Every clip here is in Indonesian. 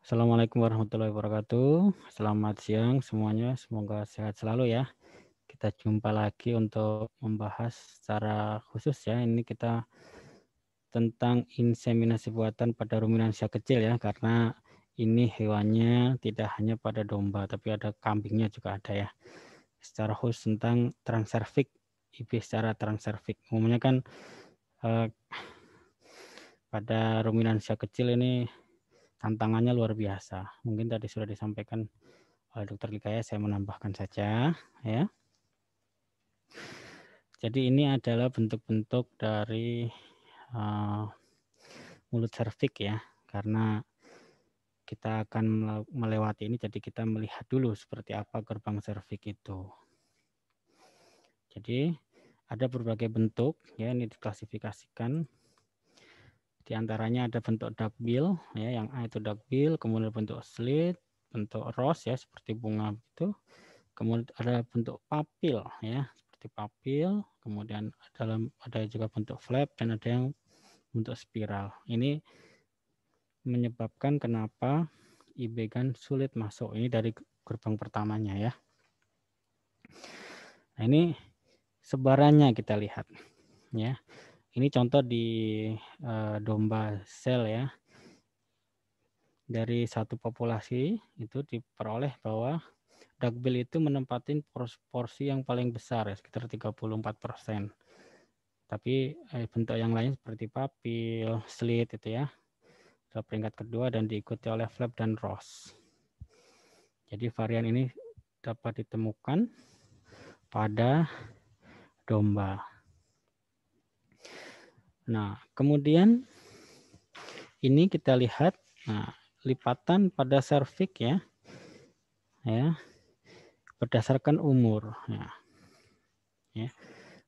Assalamualaikum warahmatullahi wabarakatuh. Selamat siang semuanya, semoga sehat selalu ya. Kita jumpa lagi untuk membahas secara khusus ya. Ini kita tentang inseminasi buatan pada ruminansia kecil ya, karena ini hewannya tidak hanya pada domba, tapi ada kambingnya juga ada ya. Secara khusus tentang transservix, IB secara transservix. Umumnya kan pada ruminansia kecil ini tantangannya luar biasa. Mungkin tadi sudah disampaikan oleh Dr. Likaya, saya menambahkan saja ya. Jadi ini adalah bentuk-bentuk dari mulut serviks ya, karena kita akan melewati ini, jadi kita melihat dulu seperti apa gerbang serviks itu. Jadi ada berbagai bentuk ya, ini diklasifikasikan. Di antaranya ada bentuk duckbill ya, yang A itu duckbill, kemudian bentuk slit, bentuk rose ya seperti bunga itu. Kemudian ada bentuk papil ya, seperti papil, kemudian ada juga bentuk flap dan ada yang bentuk spiral. Ini menyebabkan kenapa ibegan sulit masuk. Ini dari gerbang pertamanya ya. Nah, ini sebarannya kita lihat ya. Ini contoh di domba sel ya. Dari satu populasi itu diperoleh bahwa duckbill itu menempatin porsi yang paling besar ya, sekitar 34%. Tapi bentuk yang lain seperti papil, slit itu ya, ke peringkat kedua dan diikuti oleh flap dan rose. Jadi varian ini dapat ditemukan pada domba. Nah, kemudian ini kita lihat, nah, lipatan pada serviks ya, berdasarkan umur. Ya,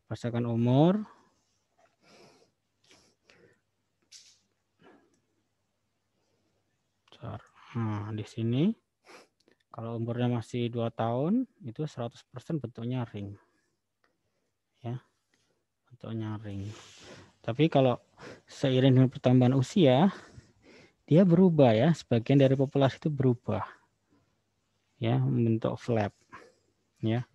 berdasarkan umur. Nah, di sini kalau umurnya masih 2 tahun itu 100% bentuknya ring. Ya, bentuknya ring. Tapi kalau seiring dengan pertambahan usia, dia berubah ya, sebagian dari populasi itu berubah ya, membentuk flap ya.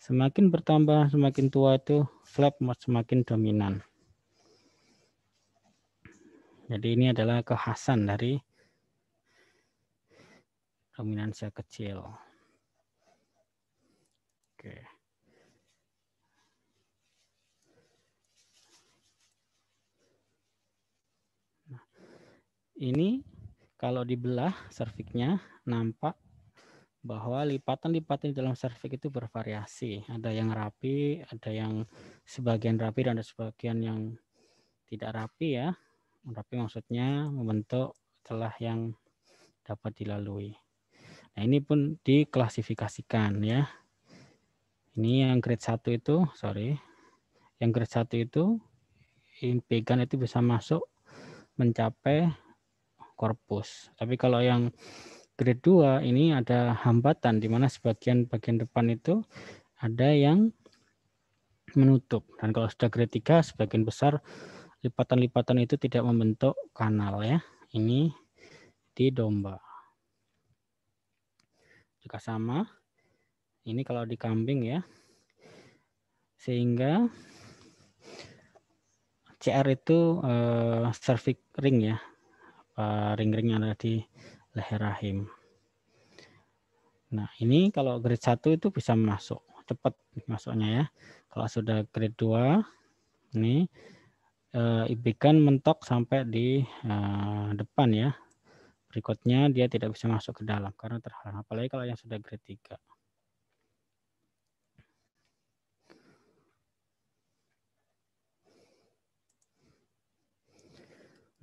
Semakin bertambah, semakin tua itu flap semakin dominan. Jadi ini adalah kekhasan dari ruminansia kecil. Oke. Nah, ini kalau dibelah serviksnya nampak bahwa lipatan-lipatan di dalam serviks itu bervariasi. Ada yang rapi, ada yang sebagian rapi, dan ada sebagian yang tidak rapi ya. Rapi maksudnya membentuk celah yang dapat dilalui. Nah, ini pun diklasifikasikan ya. Ini yang grade 1 itu, yang grade 1 itu impegan itu bisa masuk mencapai korpus. Tapi kalau yang grade 2 ini ada hambatan di mana sebagian bagian depan itu ada yang menutup. Dan kalau sudah grade 3 sebagian besar lipatan-lipatan itu tidak membentuk kanal ya. Ini di domba. Juga sama. Ini kalau di kambing ya. Sehingga CR itu cervix ring ya. Ring-ring yang ada di leher rahim. Nah, ini kalau grade 1 itu bisa masuk, cepat masuknya ya. Kalau sudah grade 2, ini ibegan mentok sampai di depan ya. Berikutnya dia tidak bisa masuk ke dalam karena terhalang. Apalagi kalau yang sudah grade 3.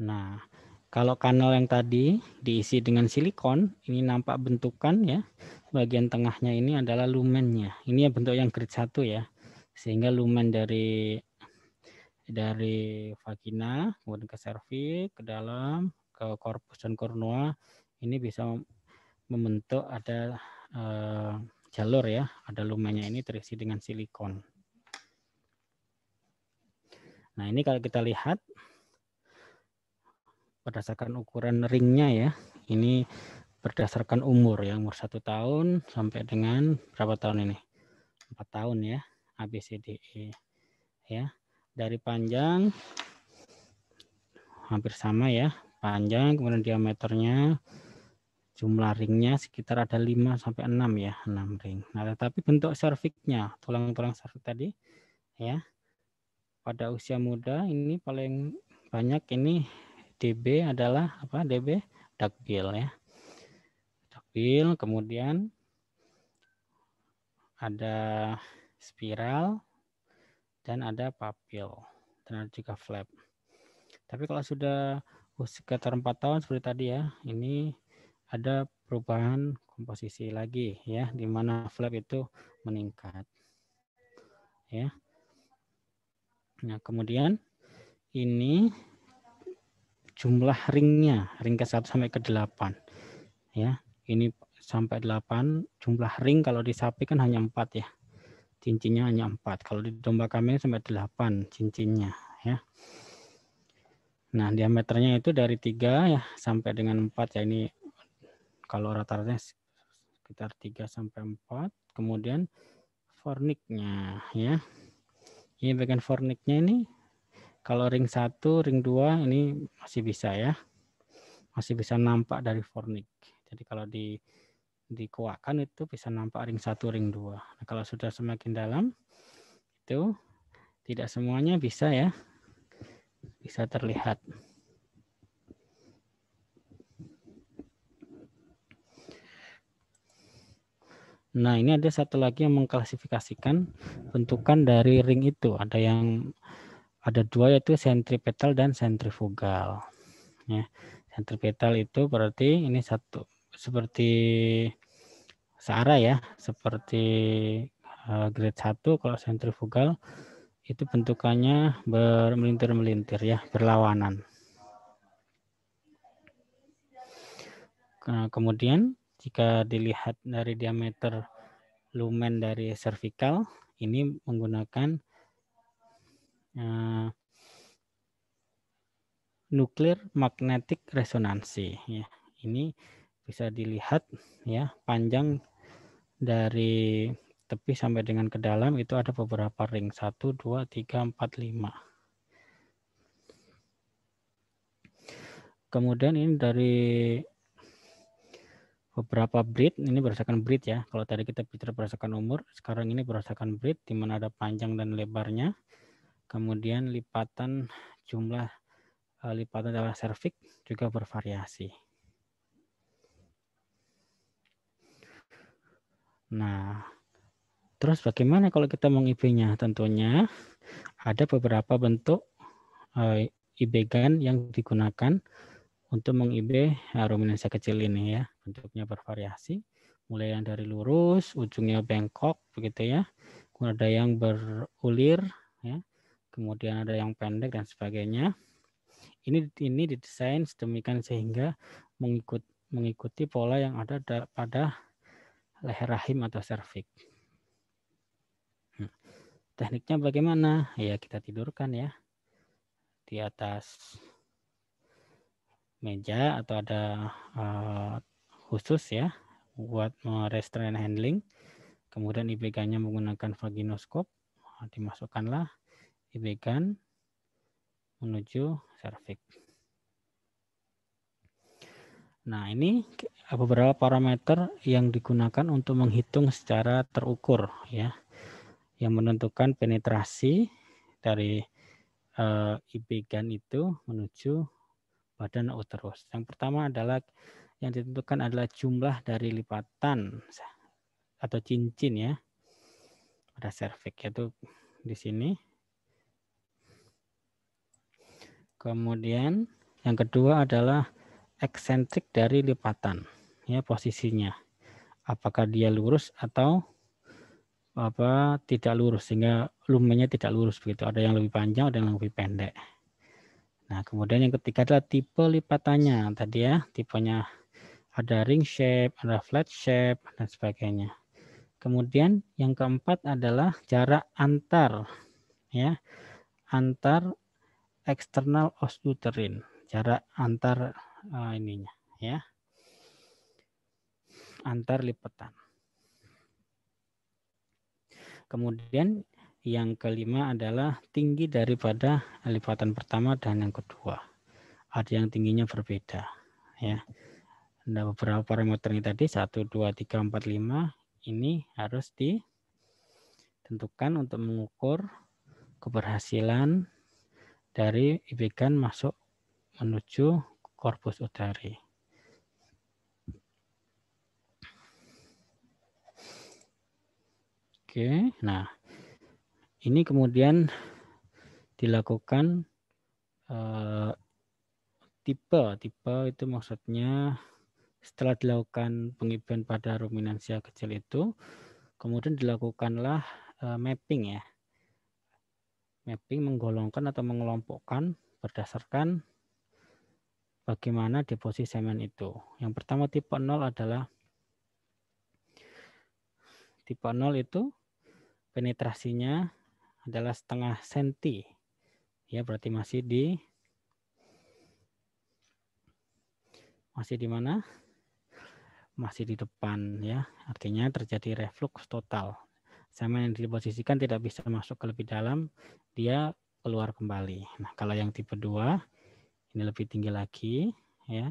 Nah, kalau kanal yang tadi diisi dengan silikon, ini nampak bentukan ya. Bagian tengahnya ini adalah lumennya. Ini ya bentuk yang grade 1 ya. Sehingga lumen dari vagina, kemudian ke serviks, ke dalam, ke korpus dan kornua, ini bisa membentuk ada jalur ya, ada lumennya ini terisi dengan silikon. Nah, ini kalau kita lihat berdasarkan ukuran ringnya ya, ini berdasarkan umur ya, umur 1 tahun sampai dengan berapa tahun ini? 4 tahun ya, ABCDE ya. Dari panjang hampir sama ya, panjang, kemudian diameternya, jumlah ringnya sekitar ada 5 sampai 6 ya, 6 ring. Nah, tetapi bentuk serviknya, tulang-tulang servik tadi ya, pada usia muda ini paling banyak ini DB adalah apa? DB duckbill ya. Duckbill, kemudian ada spiral dan ada papil dan ada juga flap. Tapi kalau sudah sekitar 4 tahun seperti tadi ya, ini ada perubahan komposisi lagi ya, di mana flap itu meningkat ya. Nah, kemudian ini jumlah ringnya, ring ke-1 sampai ke-8 ya. Ini sampai 8, jumlah ring kalau di sapi kan hanya 4 ya. Cincinnya hanya 4. Kalau di domba kambing sampai 8 cincinnya ya. Nah, diameternya itu dari 3 ya sampai dengan 4 ya, ini kalau rata-ratanya sekitar 3 sampai 4. Kemudian forniknya ya. Ini bagian forniknya ini kalau ring 1, ring 2 ini masih bisa ya. Masih bisa nampak dari fornik. Jadi kalau dikuakkan itu bisa nampak ring 1, ring 2. Nah, kalau sudah semakin dalam itu tidak semuanya bisa ya. Bisa terlihat. Nah, ini ada satu lagi yang mengklasifikasikan bentukan dari ring itu. Ada 2 yaitu sentripetal dan sentrifugal. Ya. Sentripetal itu berarti ini satu seperti searah ya, seperti grade 1. Kalau sentrifugal itu bentukannya bermelintir-melintir ya, berlawanan. Nah, kemudian jika dilihat dari diameter lumen dari cervical, ini menggunakan nuklir magnetic resonansi ya. Ini bisa dilihat ya, panjang dari tepi sampai dengan ke dalam itu ada beberapa ring, 1, 2, 3, 4, 5. Kemudian ini dari beberapa breed, ini berdasarkan breed ya. Kalau tadi kita bicara berdasarkan umur, sekarang ini berdasarkan breed, di mana ada panjang dan lebarnya. Kemudian lipatan jumlah lipatan dalam serviks juga bervariasi. Nah, terus bagaimana kalau kita meng-IB-nya? Tentunya ada beberapa bentuk IB-GAN yang digunakan untuk meng-IB ruminansia kecil ini ya. Bentuknya bervariasi, mulai yang dari lurus, ujungnya bengkok begitu ya. Kemudian ada yang berulir ya. Kemudian ada yang pendek dan sebagainya. Ini didesain sedemikian sehingga mengikuti pola yang ada pada leher rahim atau serviks. Tekniknya bagaimana? Ya kita tidurkan ya di atas meja atau ada khusus ya buat restrain handling. Kemudian IB-GAN-nya menggunakan vaginoskop. Dimasukkanlah IB-GAN menuju serviks. Nah, ini beberapa parameter yang digunakan untuk menghitung secara terukur ya, yang menentukan penetrasi dari IB-GAN itu menuju badan uterus. Yang pertama adalah yang ditentukan adalah jumlah dari lipatan atau cincin ya pada serviks, yaitu di sini. Kemudian yang kedua adalah eksentrik dari lipatan ya, posisinya. Apakah dia lurus atau tidak lurus, sehingga lumennya tidak lurus begitu. Ada yang lebih panjang, ada yang lebih pendek. Nah, kemudian yang ketiga adalah tipe lipatannya. Tadi ya, tipenya ada ring shape, ada flat shape, dan sebagainya. Kemudian yang keempat adalah jarak antar eksternal os uterin, jarak antar ininya ya. antar lipatan. Kemudian yang kelima adalah tinggi daripada lipatan pertama dan yang kedua. Ada yang tingginya berbeda, ya. Ada beberapa parameter ini tadi 1, 2, 3, 4, 5 ini harus ditentukan untuk mengukur keberhasilan dari ibegan masuk menuju korpus udari. Oke, nah ini kemudian dilakukan tipe itu maksudnya setelah dilakukan pengibahan pada ruminansia kecil itu, kemudian dilakukanlah mapping ya. Mapping menggolongkan atau mengelompokkan berdasarkan bagaimana deposisi semen itu. Yang pertama tipe 0 adalah tipe 0 itu penetrasinya adalah setengah senti. Ya, berarti masih di mana? Masih di depan ya. Artinya terjadi reflux total. Semen yang diposisikan tidak bisa masuk ke lebih dalam, dia keluar kembali. Nah, kalau yang tipe 2 ini lebih tinggi lagi ya.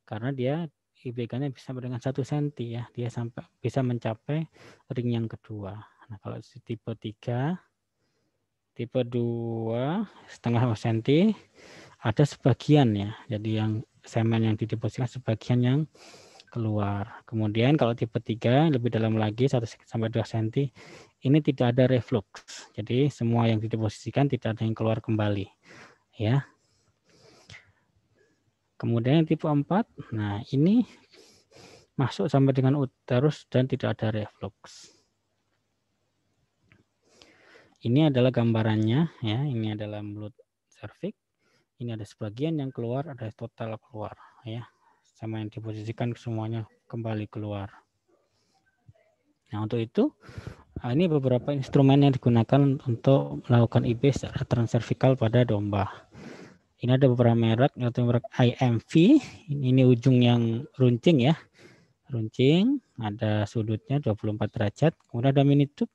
Karena dia IBK-nya bisa sampai dengan 1 cm ya. Dia sampai bisa mencapai ring yang kedua. Nah, kalau tipe 3 tipe 2 setengah cm ada sebagian ya. Jadi yang semen yang dideposisikan sebagian yang keluar. Kemudian kalau tipe 3 lebih dalam lagi 1 sampai 2 cm ini tidak ada reflux. Jadi semua yang dideposisikan tidak ada yang keluar kembali. Ya. Kemudian yang tipe 4, nah ini masuk sampai dengan uterus dan tidak ada reflux. Ini adalah gambarannya ya, ini adalah mulut serviks. Ini ada sebagian yang keluar, ada total keluar ya. Sama yang diposisikan semuanya kembali keluar. Nah, untuk itu ini beberapa instrumen yang digunakan untuk melakukan IB secara transservikal pada domba. Ini ada beberapa merek, yaitu merek IMV. Ini ujung yang runcing ya. Runcing, ada sudutnya 24 derajat. Kemudian ada mini tube.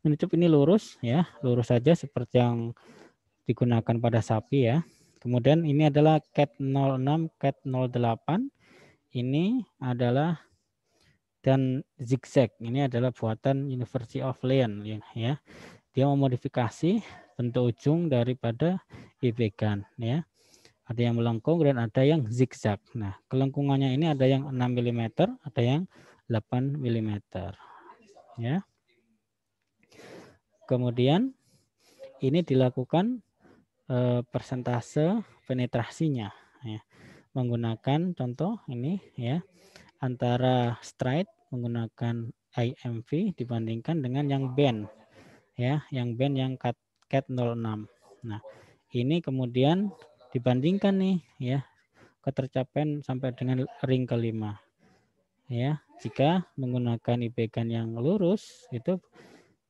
Mini tube ini lurus ya, lurus saja seperti yang digunakan pada sapi ya. Kemudian ini adalah CAT 06, CAT 08. Ini adalah dan zigzag. Ini adalah buatan University of Lyon ya. Dia memodifikasi bentuk ujung daripada ibegan ya. Ada yang melengkung dan ada yang zigzag. Nah, kelengkungannya ini ada yang 6 mm, ada yang 8 mm. Ya. Kemudian ini dilakukan persentase penetrasinya ya. Menggunakan contoh ini ya, antara straight menggunakan IMV dibandingkan dengan yang band ya, yang band yang CAT 06. Nah, ini kemudian dibandingkan nih ya, ketercapaian sampai dengan ring kelima. Ya, jika menggunakan ibegan yang lurus itu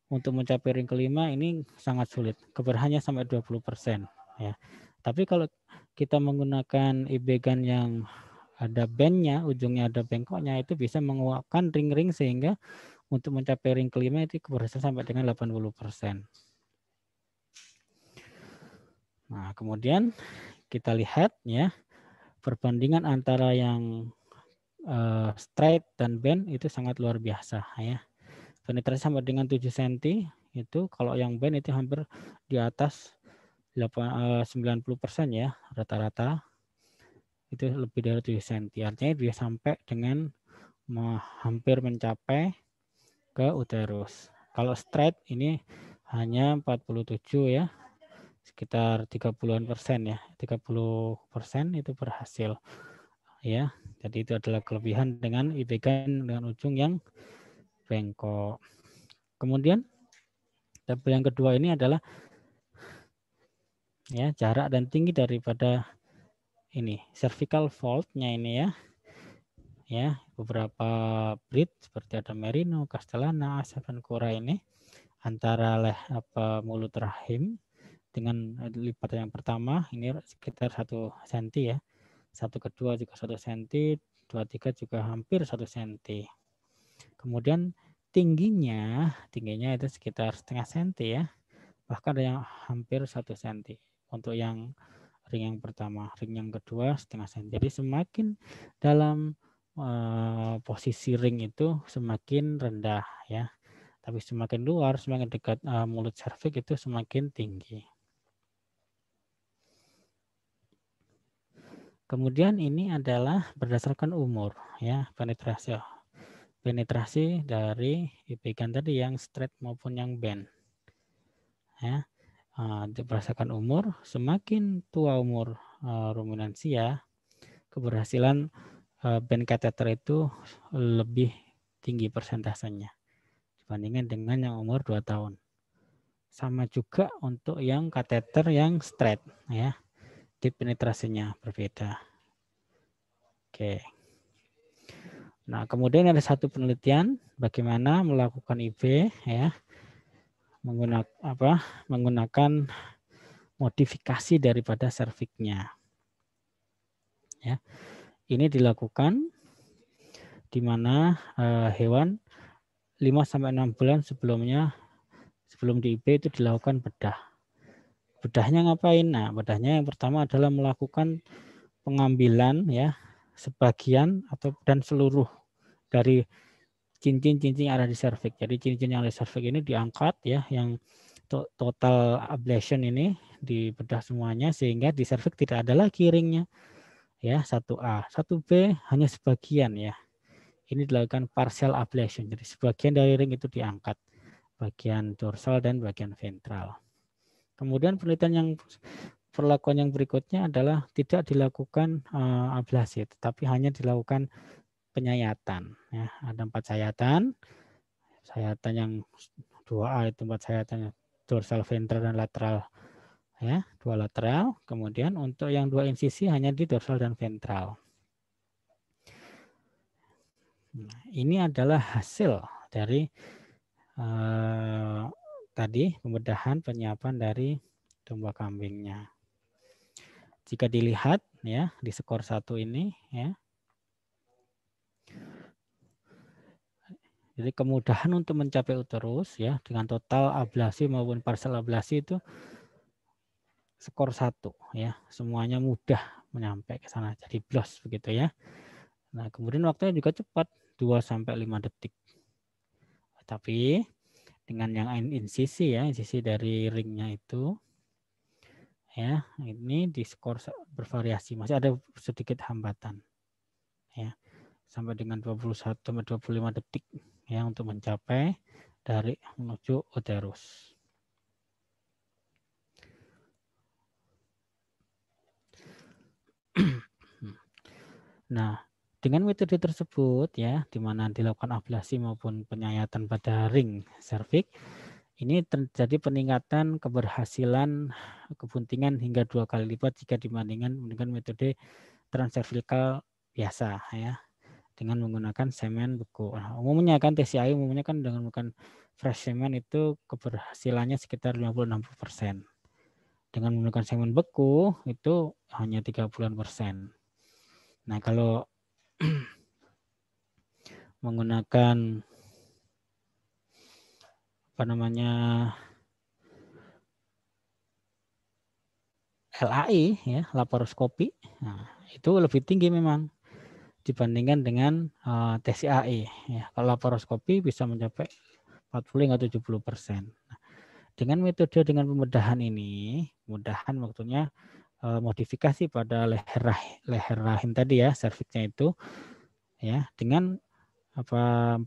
untuk mencapai ring kelima ini sangat sulit. Keberhasilannya sampai 20% ya. Tapi kalau kita menggunakan ibegan yang ada bandnya, ujungnya ada bengkoknya, itu bisa menguapkan ring-ring sehingga untuk mencapai ring kelima itu keberhasilan sampai dengan 80%. Nah, kemudian kita lihat ya, perbandingan antara yang straight dan band itu sangat luar biasa ya. Penetrasi sampai dengan 7 cm itu, kalau yang band itu hampir di atas 90% ya rata-rata. Itu lebih dari 7 cm. Artinya dia sampai dengan hampir mencapai ke uterus. Kalau straight ini hanya 47 ya, sekitar 30-an% ya, 30% itu berhasil ya. Jadi itu adalah kelebihan dengan ibegan dengan ujung yang bengkok. Kemudian tabel yang kedua ini adalah ya jarak dan tinggi daripada ini cervical fold-nya ini ya. Ya, beberapa breed seperti ada Merino, Castellana, Asavencura ini antara mulut rahim dengan lipatan yang pertama ini sekitar 1 cm ya. Satu kedua juga 1 cm, 2, 3 juga hampir 1 cm. Kemudian tingginya itu sekitar setengah senti ya. Bahkan ada yang hampir 1 senti. Untuk yang ring yang pertama, ring yang kedua setengah senti. Jadi semakin dalam posisi ring itu semakin rendah ya. Tapi semakin luar, semakin dekat mulut serviks itu semakin tinggi. Kemudian ini adalah berdasarkan umur ya, penetrasi dari ikan tadi yang straight maupun yang bend. Ya. Berdasarkan umur, semakin tua umur ruminansia, keberhasilan band catheter itu lebih tinggi persentasenya dibandingkan dengan yang umur 2 tahun. Sama juga untuk yang kateter yang straight ya. Deep penetrasinya berbeda. Oke. Nah, kemudian ada satu penelitian bagaimana melakukan IB ya. Menggunakan modifikasi daripada serviksnya. Ya. Ini dilakukan di mana hewan 5-6 bulan sebelum di IB itu dilakukan bedah. Bedahnya ngapain? Nah, bedahnya yang pertama adalah melakukan pengambilan ya sebagian dan seluruh dari cincin-cincin yang ada di serviks. Jadi cincin yang ada di serviks ini diangkat ya, yang total ablation ini dibedah semuanya sehingga di serviks tidak ada lagi ringnya. Ya, 1A, 1B hanya sebagian ya. Ini dilakukan partial ablation. Jadi sebagian dari ring itu diangkat, bagian dorsal dan bagian ventral. Kemudian perlakuan yang berikutnya adalah tidak dilakukan ablasi, tetapi hanya dilakukan penyayatan. Ya, ada 4 sayatan. Sayatan yang 2A itu 4 sayatan dorsal, ventral, dan lateral. Ya, 2 lateral. Kemudian untuk yang 2 insisi hanya di dorsal dan ventral. Nah, ini adalah hasil dari tadi pembedahan penyiapan dari domba kambingnya. Jika dilihat ya di skor 1 ini ya. Jadi kemudahan untuk mencapai uterus ya dengan total ablasi maupun partial ablasi itu skor 1 ya. Semuanya mudah menyampai ke sana. Jadi blos begitu ya. Nah, kemudian waktunya juga cepat 2-5 detik. Tapi dengan yang insisi ya, insisi dari ringnya itu ya, ini di skor bervariasi, masih ada sedikit hambatan ya, sampai dengan 21-25 detik ya untuk mencapai dari menuju uterus. Nah, dengan metode tersebut ya, di mana dilakukan ablasi maupun penyayatan pada ring serviks, ini terjadi peningkatan keberhasilan kebuntingan hingga 2 kali lipat jika dibandingkan dengan metode transservikal biasa ya, dengan menggunakan semen beku. Nah, umumnya kan TCI umumnya kan dengan menggunakan fresh semen itu keberhasilannya sekitar 50-60%. Dengan menggunakan semen beku itu hanya 30%. Nah, kalau menggunakan LAI ya, laparoskopi, nah, itu lebih tinggi memang dibandingkan dengan TCAI ya. Kalau laparoskopi bisa mencapai 40-70%. Nah, dengan metode dengan pembedahan ini, pembedahan maksudnya modifikasi pada leher rahim tadi ya, serviksnya itu ya, dengan 4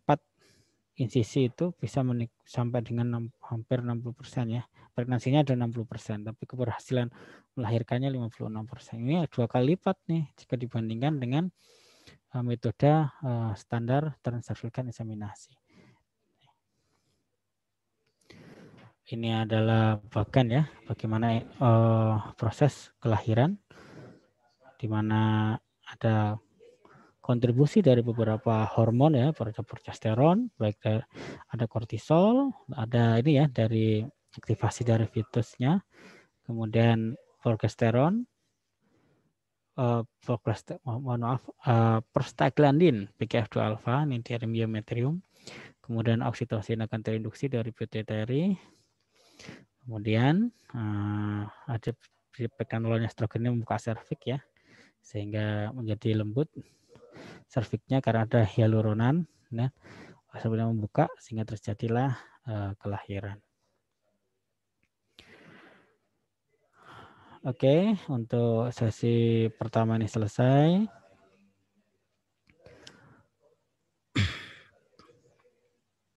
insisi itu bisa sampai dengan hampir 60% ya. Pregnansinya ada 60%, tapi keberhasilan melahirkannya 56%. Ini 2 kali lipat nih jika dibandingkan dengan metode standar transservikal inseminasi. Ini adalah ya bagaimana proses kelahiran, di mana ada kontribusi dari beberapa hormon ya, progesteron, baik dari, ada kortisol, ada ini ya dari aktivasi dari fetusnya, kemudian progesteron, prostaglandin, PGF2 alfa, ini dari myometrium, kemudian oksitosin akan terinduksi dari pituitari, kemudian ada pregnenololnya estrogennya membuka serviks ya, sehingga menjadi lembut serviknya karena ada hyaluronan, ya, sebelum membuka sehingga terjadilah kelahiran. Oke, untuk sesi pertama ini selesai.